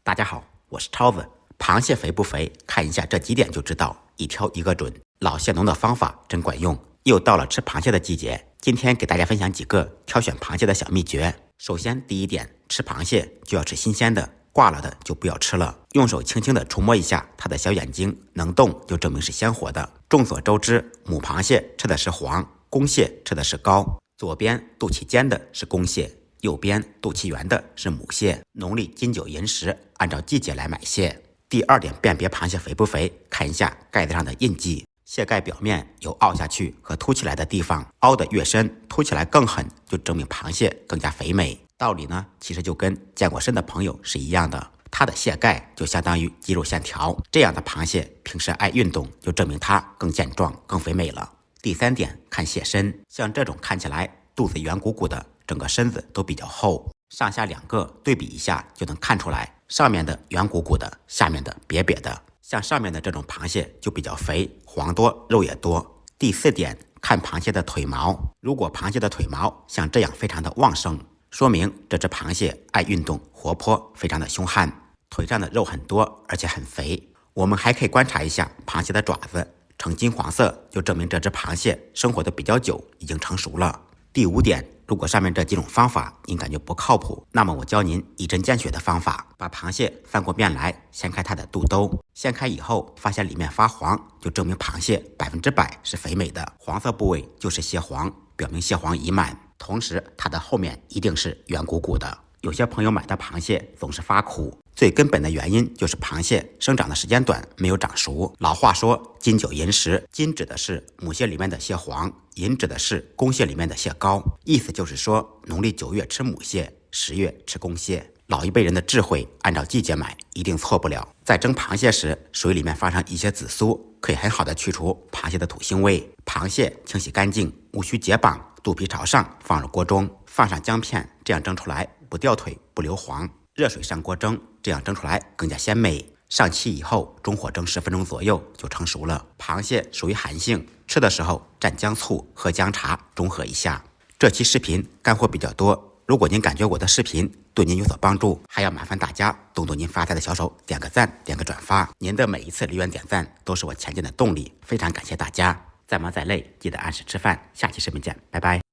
大家好，我是超子。螃蟹肥不肥，看一下这几点就知道，一挑一个准。老蟹农的方法真管用。又到了吃螃蟹的季节，今天给大家分享几个挑选螃蟹的小秘诀。首先，第一点，吃螃蟹就要吃新鲜的，挂了的就不要吃了。用手轻轻地触摸一下它的小眼睛，能动就证明是鲜活的。众所周知，母螃蟹吃的是黄，公蟹吃的是膏。左边肚脐尖的是公蟹，右边肚脐圆的是母蟹。农历金九银十，按照季节来买蟹。第二点，辨别螃蟹肥不肥，看一下盖子上的印记。蟹盖表面有凹下去和凸起来的地方，凹得越深，凸起来更狠，就证明螃蟹更加肥美。道理呢，其实就跟健过身的朋友是一样的，它的蟹盖就相当于肌肉线条。这样的螃蟹平时爱运动，就证明它更健壮、更肥美了。第三点，看蟹身，像这种看起来肚子圆鼓鼓的，整个身子都比较厚，上下两个对比一下就能看出来，上面的圆鼓鼓的，下面的瘪瘪的。像上面的这种螃蟹就比较肥，黄多，肉也多。第四点，看螃蟹的腿毛，如果螃蟹的腿毛像这样非常的旺盛，说明这只螃蟹爱运动，活泼，非常的凶悍，腿上的肉很多，而且很肥。我们还可以观察一下螃蟹的爪子，呈金黄色，就证明这只螃蟹生活的比较久，已经成熟了。第五点，如果上面这几种方法您感觉不靠谱，那么我教您一针见血的方法，把螃蟹翻过面来，掀开它的肚兜，掀开以后发现里面发黄，就证明螃蟹100%是肥美的，黄色部位就是蟹黄，表明蟹黄已满，同时它的后面一定是圆鼓鼓的。有些朋友买的螃蟹总是发苦，最根本的原因就是螃蟹生长的时间短，没有长熟。老话说金九银十，金指的是母蟹里面的蟹黄，银指的是公蟹里面的蟹膏，意思就是说农历9月吃母蟹，10月吃公蟹。老一辈人的智慧，按照季节买一定错不了。在蒸螃蟹时，水里面放上一些紫苏，可以很好的去除螃蟹的土腥味。螃蟹清洗干净，无需解绑，肚皮朝上放入锅中，放上姜片，这样蒸出来不掉腿不硫磺。热水上锅蒸，这样蒸出来更加鲜美。上漆以后，中火蒸10分钟左右就成熟了。螃蟹属于寒性，吃的时候蘸姜醋喝姜茶中和一下。这期视频干货比较多，如果您感觉我的视频对您有所帮助，还要麻烦大家动动您发财的小手，点个赞，点个转发。您的每一次留言点赞都是我前进的动力，非常感谢大家。再忙再累，记得按时吃饭。下期视频见，拜拜。